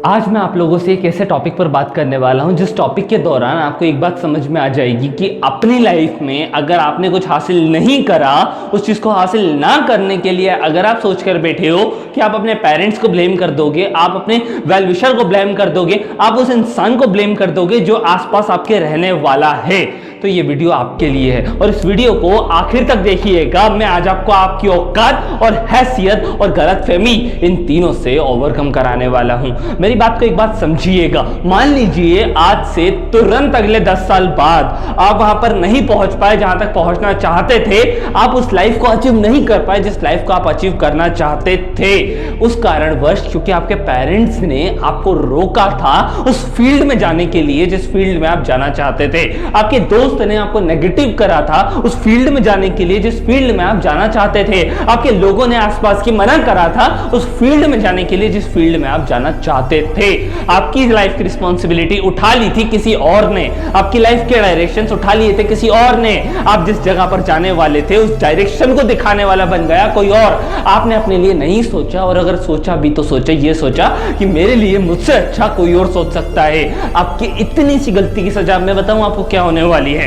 आज मैं आप लोगों से एक ऐसे टॉपिक पर बात करने वाला हूं जिस टॉपिक के दौरान आपको एक बात समझ में आ जाएगी कि अपनी लाइफ में अगर आपने कुछ हासिल नहीं करा, उस चीज़ को हासिल ना करने के लिए अगर आप सोच कर बैठे हो कि आप अपने पेरेंट्स को ब्लेम कर दोगे, आप अपने वेल विशर को ब्लेम कर दोगे, आप उस इंसान को ब्लेम कर दोगे जो आसपास आपके रहने वाला है, तो ये वीडियो आपके लिए है। और इस वीडियो को आखिर तक देखिएगा। मैं आज आपको आपकी औकात और हैसियत और गलतफहमी इन तीनों से ओवरकम कराने वाला हूं। मेरी बात को एक बात समझिएगा। मान लीजिए आज से तुरंत अगले 10 साल बाद आप वहां पर नहीं पहुंच पाए जहां तक पहुंचना चाहते थे, आप उस लाइफ को अचीव नहीं कर पाए जिस लाइफ को आप अचीव करना चाहते थे, उस कारणवश क्योंकि आपके पेरेंट्स ने आपको रोका था उस फील्ड में जाने के लिए जिस फील्ड में आप जाना चाहते थे, आपके दोस्त ने आपको नेगेटिव करा था उस फील्ड में जाने के लिए जिस फील्ड में आप जाना चाहते थे, आपके लोगों ने आसपास की मना करा था उस फील्ड में जाने के लिए जिस फील्ड में आप जाना चाहते थे। आपकी लाइफ की रिस्पॉन्सिबिलिटी उठा ली थी किसी और ने, आपकी लाइफ के डायरेक्शंस उठा लिए थे किसी और ने, आप जिस जगह पर जाने वाले थे उस डायरेक्शन को दिखाने वाला बन गया कोई और। आपने अपने लिए नहीं सोचा, और अगर सोचा भी तो सोचा ये सोचा कि मेरे लिए मुझसे अच्छा कोई और सोच सकता है। आपकी इतनी सी गलती की सजा मैं बताऊं आपको क्या होने वाली है।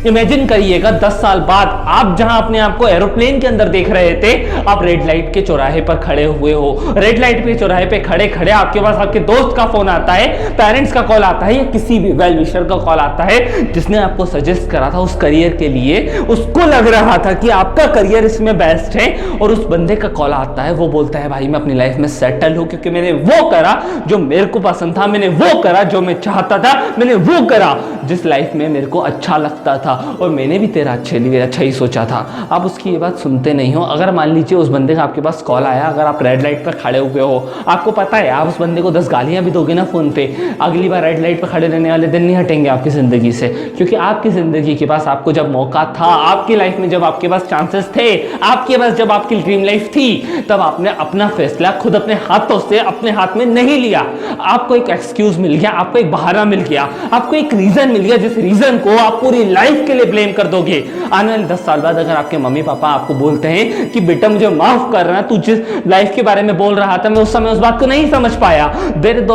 इमेजिन करिएगा 10 साल बाद आप जहां अपने आप को एरोप्लेन के अंदर देख रहे थे, आप रेड लाइट के चौराहे पर खड़े हुए हो। रेड लाइट के चौराहे पे खड़े खड़े आपके पास आपके दोस्त का फोन आता है, पेरेंट्स का कॉल आता है, या किसी भी वेल विशर का कॉल आता है जिसने आपको सजेस्ट करा था उस करियर के लिए। उसको लग रहा था कि आपका करियर इसमें बेस्ट है, और उस बंदे का कॉल आता है, वो बोलता है भाई मैं अपनी लाइफ में सेटल हूं क्योंकि मैंने वो करा जो मेरे को पसंद था, मैंने वो करा जो मैं चाहता था, मैंने वो करा जिस लाइफ में मेरे को अच्छा लगता था, और मैंने भी तेरा अच्छे लिए अच्छा ही सोचा था। आप उसकी ये बात सुनते नहीं हो। अगर मान लीजिए उस बंदे का आपके पास कॉल आया, अगर आप रेड लाइट पर खड़े हुए हो, आपको पता है आप उस बंदे को 10 गालियां भी दोगे ना फोन पे, अगली बार रेड लाइट पर खड़े रहने वाले दिन नहीं हटेंगे आपकी जिंदगी से, क्योंकि आपकी जिंदगी के पास आपको जब मौका था, आपकी लाइफ में जब आपके पास चांसेस थे, आपके पास जब आपकी ड्रीम लाइफ थी, तब आपने अपना फैसला खुद अपने हाथों से अपने हाथ में नहीं लिया। आपको एक एक्सक्यूज मिल गया, आपको एक बहाना मिल गया, आपको एक रीजन मिल गया जिस रीजन को आप पूरी लाइफ के लिए ब्लेम कर दोगे। आने वाले 10 साल बाद अगर आपके मम्मी पापा आपको बोलते हैं कि बेटा मुझे माफ करना, तू जिस लाइफ के बारे में बोल रहा था मैं उस समय उस बात को नहीं समझ पाया,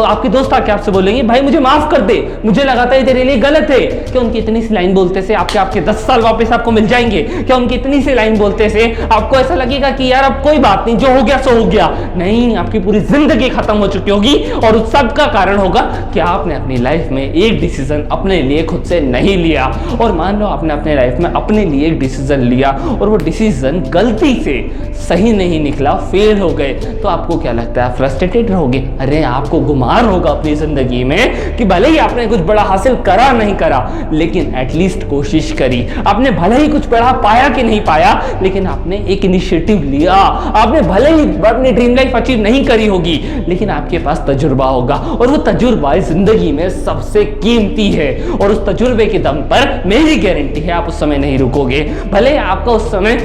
आपके दोस्त आके आपसे बोलेंगे भाई मुझे माफ कर दे, मुझे लगा था ये तेरे लिए गलत है। क्या उनकी इतनी सी लाइन बोलते से आपके 10 साल वापस आपको मिल जाएंगे? क्या उनकी इतनी सी लाइन बोलते से आपको ऐसा लगेगा कि यार अब कोई बात नहीं, जो हो गया सो हो गया? नहीं, आपकी पूरी जिंदगी खत्म हो चुकी होगी, और उस सब का कारण होगा कि आपने अपनी लाइफ में एक डिसीजन अपने लिए खुद से नहीं लिया। और मान लो आपने अपने लाइफ में अपने लिए एक डिसीजन लिया और वो डिसीजन गलती से सही नहीं निकला, फेल हो गए, तो आपको क्या लगता है? फ्रस्ट्रेटेड रहोगे? अरे आपको गुमार होगा अपनी जिंदगी में कि भले ही आपने कुछ बड़ा हासिल करा नहीं करा, लेकिन एटलीस्ट कोशिश करी। आपने भले ही कुछ बड़ा पाया कि नहीं पाया, लेकिन आपने एक इनिशिएटिव लिया। आपने भले ही अपनी ड्रीम लाइफ अचीव नहीं करी होगी, लेकिन आपके पास तजुर्बा होगा, और वो तजुर्बा जिंदगी में सबसे कीमती है। और उस तजुर्बे के दम पर मेरी गारंटी है आप उस समय नहीं रुकोगे। भले आपका उस समय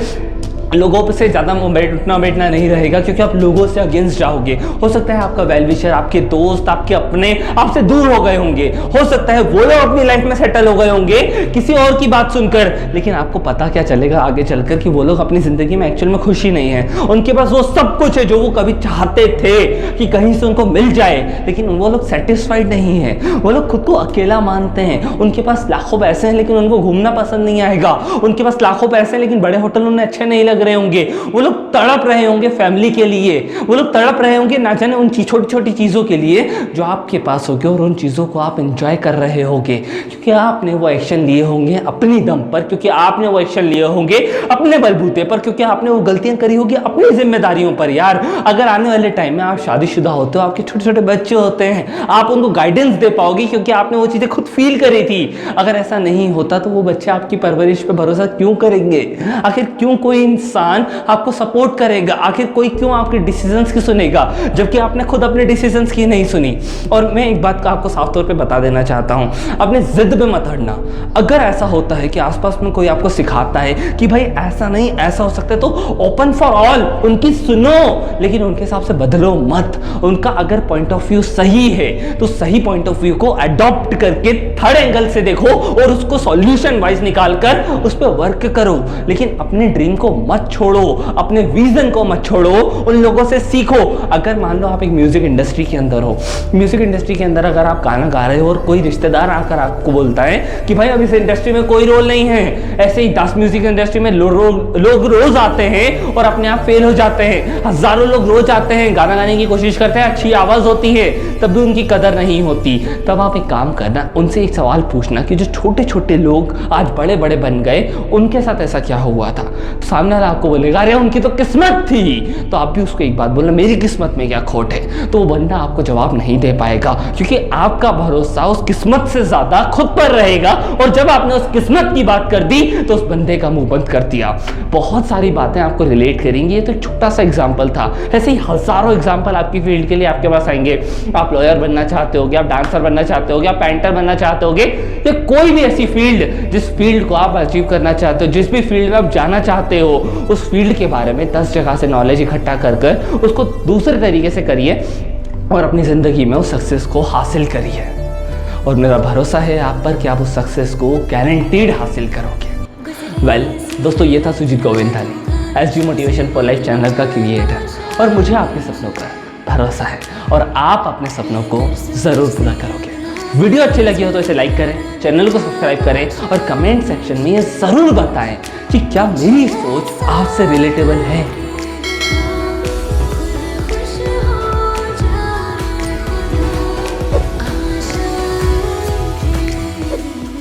लोगों से ज़्यादा उठना बैठना नहीं रहेगा, क्योंकि आप लोगों से अगेंस्ट जाओगे। हो सकता है आपका वेल विशर, आपके दोस्त, आपके अपने आपसे दूर हो गए होंगे, हो सकता है वो लोग अपनी लाइफ में सेटल हो गए होंगे किसी और की बात सुनकर, लेकिन आपको पता क्या चलेगा आगे चलकर कि वो लोग अपनी जिंदगी में एक्चुअल में खुशी नहीं है। उनके पास वो सब कुछ है जो वो कभी चाहते थे कि कहीं से उनको मिल जाए, लेकिन वो लोग सेटिस्फाइड नहीं है। वो लोग खुद को अकेला मानते हैं। उनके पास लाखों पैसे हैं लेकिन उनको घूमना पसंद नहीं आएगा। उनके पास लाखों पैसे हैं लेकिन बड़े होटल उन्हें अच्छे नहीं रहे होंगे। वो लोग तड़प रहे होंगे फैमिली के लिए, वो लोग तड़प रहे होंगे ना जाने उन छोटी छोटी चीजों के लिए जो आपके पास होगी, और उन चीजों को आप एंजॉय कर रहे होंगे क्योंकि आपने वो एक्शन लिए होंगे अपनी दम पर, क्योंकि आपने वो एक्शन लिए होंगे अपने बलबूते पर, क्योंकि आपने वो गलतियां करी होगी अपनी जिम्मेदारियों पर। यार अगर आने वाले टाइम में आप शादीशुदा होते हो, आपके छोटे छोटे बच्चे होते हैं, आप उनको गाइडेंस दे पाओगे क्योंकि आपने वो चीजें खुद फील करी थी। अगर ऐसा नहीं होता तो वो बच्चे आपकी परवरिश पे भरोसा क्यों करेंगे? आखिर क्यों कोई इंसान आपको सपोर्ट करेगा? आखिर कोई क्यों आपके डिसीजंस की सुनेगा जबकि आपने खुद अपने डिसीजंस की नहीं सुनी? और मैं एक बात का आपको साफ तौर पे बता देना चाहता हूं, अपने जिद पे मत अड़ना। अगर ऐसा होता है कि आसपास में कोई आपको सिखाता है कि भाई ऐसा नहीं ऐसा हो सकता है, तो ओपन फॉर ऑल, उनकी सुनो, लेकिन उनके हिसाब से बदलो मत। उनका अगर पॉइंट ऑफ व्यू सही है तो सही पॉइंट ऑफ व्यू को अडॉप्ट करके थर्ड एंगल से देखो और उसको सॉल्यूशन वाइज निकाल कर उस पर वर्क करो, लेकिन अपने ड्रीम को मत मत छोड़ो, अपने विजन को मत छोड़ो, उन लोगों से सीखो। अगर मान लो आप एक म्यूजिक इंडस्ट्री के अंदर हो, म्यूजिक इंडस्ट्री के अंदर अगर आप गाना गा रहे हो और कोई रिश्तेदार आकर आपको बोलता है कि भाई अब इस इंडस्ट्री में कोई रोल नहीं है, ऐसे ही 10 म्यूजिक इंडस्ट्री में लोग रोज आते हैं और अपने आप फेल हो जाते हैं, हजारों लोग रोज आते हैं, गाना गाने की कोशिश करते हैं, अच्छी आवाज होती है, तब भी उनकी कदर नहीं होती, तब आप एक काम करना, उनसे एक सवाल पूछना कि जो छोटे छोटे लोग आज बड़े बड़े बन गए, उनके साथ ऐसा क्या हुआ था। तो सामने वाला आपको बोलेगा अरे उनकी तो किस्मत थी, तो आप भी उसको एक बात बोलना मेरी किस्मत में क्या खोट है। तो वो बंदा आपको जवाब नहीं दे पाएगा, क्योंकि आपका भरोसा उस किस्मत से ज्यादा खुद पर रहेगा, और जब आपने उस किस्मत की बात कर दी तो उस बंदे का मुंह बंद कर दिया। बहुत सारी बातें आपको रिलेट करेंगी, ये तो एक छोटा सा एग्जाम्पल था, ऐसे ही हजारों एग्जाम्पल आपकी फील्ड के लिए आपके पास आएंगे। आप लॉयर बनना चाहते होगे, आप डांसर बनना चाहते होगे, आप पेंटर बनना चाहते होगे, या कोई भी ऐसी फील्ड जिस फील्ड को आप अचीव करना चाहते हो, जिस भी फील्ड में आप जाना चाहते हो, उस फील्ड के बारे में 10 जगह से नॉलेज इकट्ठा कर कर उसको दूसरे तरीके से करिए और अपनी ज़िंदगी में उस सक्सेस को हासिल करिए। और मेरा भरोसा है आप पर कि आप उस सक्सेस को गारंटीड हासिल करोगे। वेल दोस्तों, ये था Sujeet Govindani, SG motivation for life channel का क्रिएटर, और मुझे आपके सपनों पर भरोसा है और आप अपने सपनों को ज़रूर पूरा करोगे। वीडियो अच्छी लगी हो तो इसे लाइक करें, चैनल को सब्सक्राइब करें और कमेंट सेक्शन में ये ज़रूर बताएं कि क्या मेरी सोच आपसे रिलेटेबल है।